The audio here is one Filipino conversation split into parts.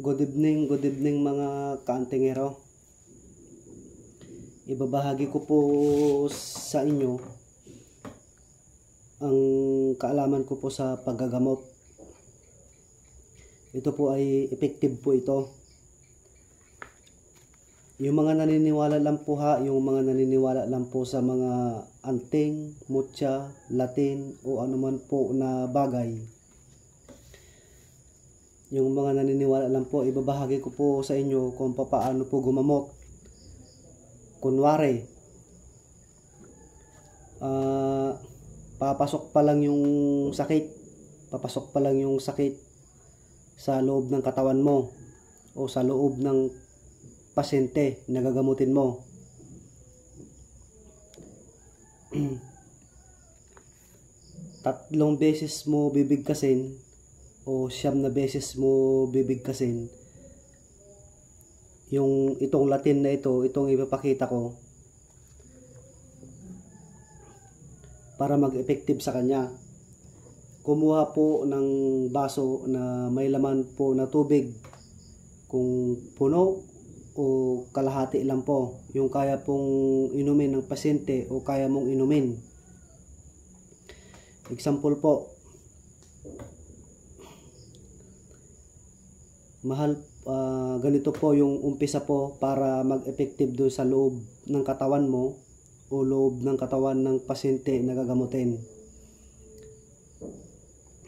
Good evening mga kaantingero. Ibabahagi ko po sa inyo ang kaalaman ko po sa paggagamot. Ito po ay effective po ito. Yung mga naniniwala lang po sa mga anting, mutya, latin o anuman po na bagay. Yung mga naniniwala lang po, ibabahagi ko po sa inyo kung paano po gumamot. Kunwari, papasok pa lang yung sakit sa loob ng katawan mo o sa loob ng pasyente na gagamutin mo. Tatlong beses mo bibigkasin o 9 na beses mo bibigkasin itong Latin na itong ipapakita ko para mag-effective sa kanya. Kumuha po ng baso na may laman po na tubig, kung puno o kalahati lang po, yung kaya pong inumin ng pasyente o kaya mong inumin. Example po, ganito po yung umpisa po para mag-effective doon sa loob ng katawan mo o loob ng katawan ng pasyente na gagamutin.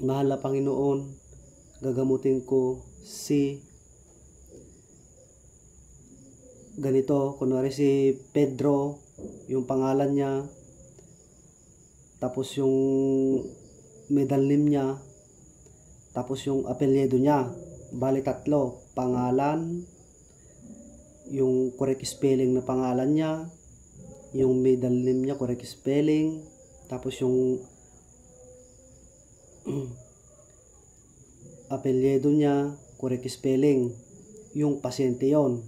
Mahal na Panginoon, gagamutin ko si ganito, kunwari si Pedro, yung pangalan niya, tapos yung middle name niya, tapos yung apelyido niya. Bali 3, pangalan, yung correct spelling na pangalan niya, yung middle name niya correct spelling, tapos yung apelyido niya correct spelling, yung pasyente yon.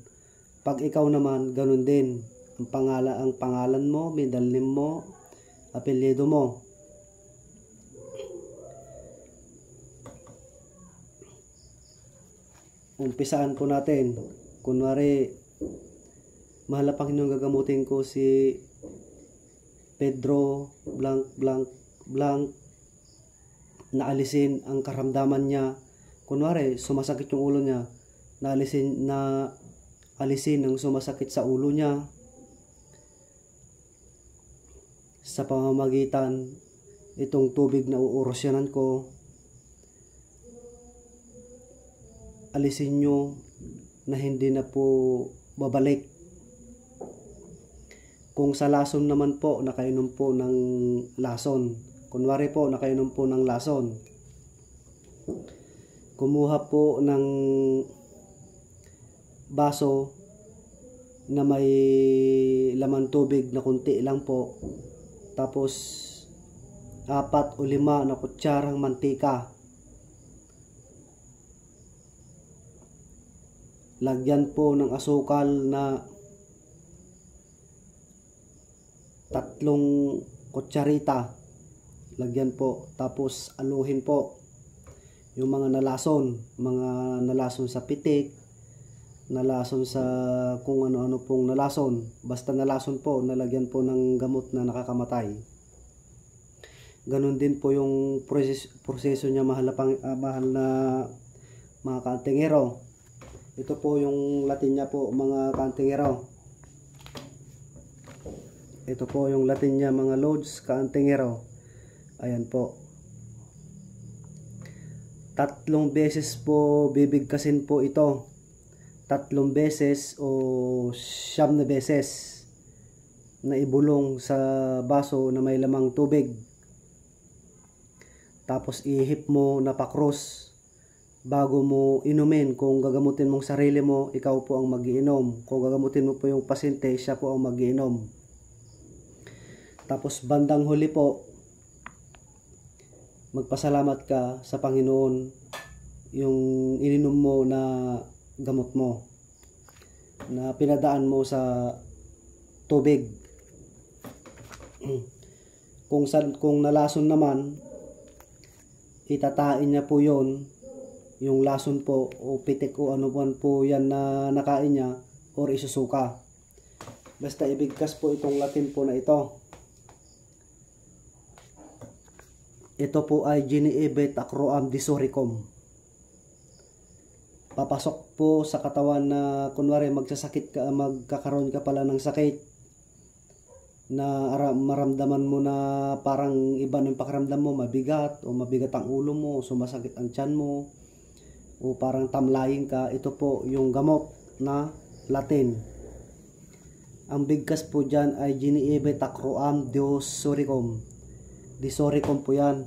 Pag ikaw naman, ganun din, ang pangalan mo, middle name mo, apelyido mo. Umpisaan po natin. Kunwari, mahal na Panginoon, gagamutin ko si Pedro blank blank blank, naalisin ang karamdaman niya. Kunwari, sumasakit yung ulo niya, alisin ang sumasakit sa ulo niya sa pamamagitan itong tubig na uurosyanan ko. Alisin nyo na hindi na po babalik. Kung sa lason naman po, nakainom po ng lason. Kunwari po, nakainom po ng lason. Kumuha po ng baso na may laman tubig na kunti lang po. Tapos 4 o 5 na kutsarang mantika. Lagyan po ng asukal na 3 kutsarita. Lagyan po. Tapos aluhin po yung mga nalason sa pitik, nalason sa kung ano-ano pong nalason. Basta nalason po, nalagyan po ng gamot na nakakamatay. Ganun din po yung proseso niya, mahal na mga kaantingero. Ito po yung Latin niya po, mga kaantingero. Ito po yung Latin niya, mga loads, kaantingero. Ayan po. 3 beses po bibigkasin po ito. 3 beses o 9 na beses na ibulong sa baso na may lamang tubig. Tapos ihip mo na pa-cross bago mo inumin. Kung gagamutin mong sarili mo, ikaw po ang mag-iinom. Kung gagamutin mo po yung pasyente, siya po ang mag-iinom. Tapos bandang huli po, magpasalamat ka sa Panginoon yung ininom mo na gamot mo, na pinadaan mo sa tubig. Kung nalason naman, itatain niya po yon yung lason po o pitik o ano po yan na nakain niya or isusuka. Basta ibigkas po itong Latin po na ito. Ito po ay Geneebet acroam disoricum. Papasok po sa katawan na kunwari magkakaroon ka pala ng sakit na maramdaman mo na parang iba ng pakiramdam mo, mabigat ang ulo mo, sumasakit ang tiyan mo, o parang tamlayin ka. Ito po yung gamot na Latin. Ang bigkas po dyan ay Geneebet acroam disoricum. Disoricum po yan.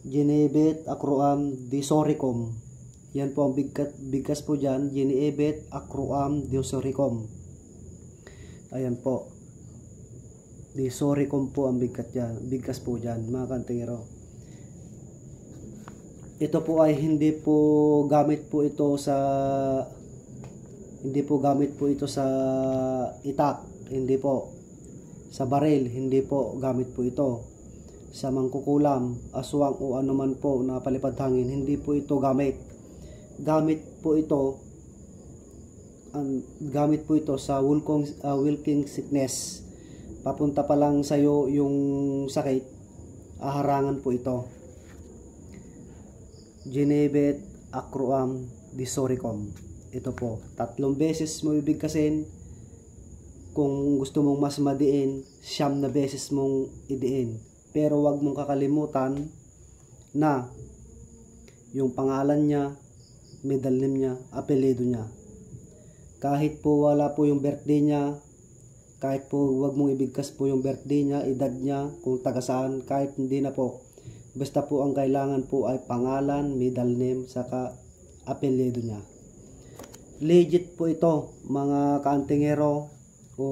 Geneebet acroam disoricum. Yan po ang bigkas po dyan, Geneebet acroam disoricum. Ayan po. Disoricum po ang bigkas po dyan, mga kantingero. Ito po ay hindi po gamit po ito sa itak, hindi po. Sa baril, hindi po gamit po ito. Sa mangkukulam, aswang o anuman po na palipad hangin, hindi po ito gamit. Gamit po ito sa walking sickness. Papunta pa lang sa'yo yung sakit, aharangan po ito. Geneebet acroam disoricum. Ito po, 3 beses mo bibigkasin. Kung gusto mong mas madiin, 9 beses mong idiin. Pero wag mong kakalimutan na yung pangalan niya, middle name niya, apelyido niya. Kahit po wala po yung birthday niya, kahit po wag mong ibigkas po yung birthday niya, edad niya, kung taga saan, kahit hindi na po. Basta po ang kailangan po ay pangalan, middle name, saka apelyido niya. Legit po ito, mga kaantingero o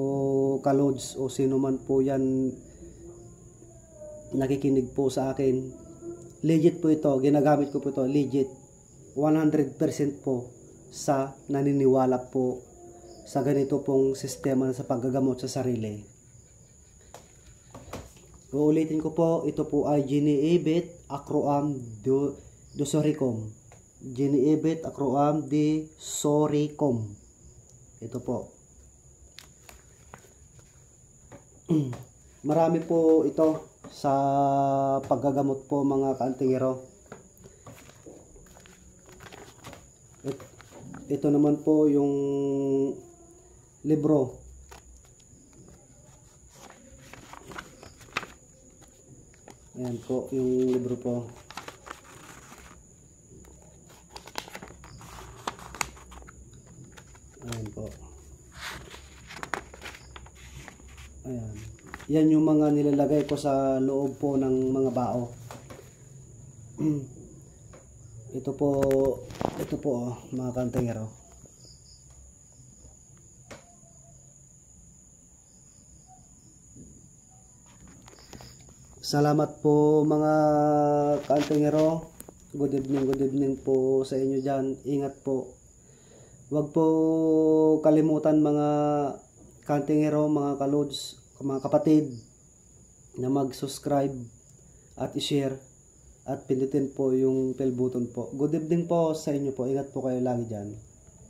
kalods o sino man po yan nakikinig po sa akin. Legit po ito, ginagamit ko po ito, legit. 100% po sa naniniwala po sa ganito pong sistema sa paggagamot sa sarili. Uulitin ko po, ito po ay Geneebet acroam disoricum. Geneebet acroam disoricum. Ito po. Marami po ito sa paggagamot po, mga kaantingero. Ito naman po yung libro. Ayan po yung libro po. Ayan po. Ayan. Yan yung mga nilalagay ko sa loob po ng mga bao. Ito po, mga kantingero. Salamat po, mga kantingero. Good evening po sa inyo dyan. Ingat po. Huwag po kalimutan, mga kantingero, mga kalods, mga kapatid, na mag-subscribe at i-share at pindutin po yung bell button po. Good evening po sa inyo po. Ingat po kayo lagi dyan.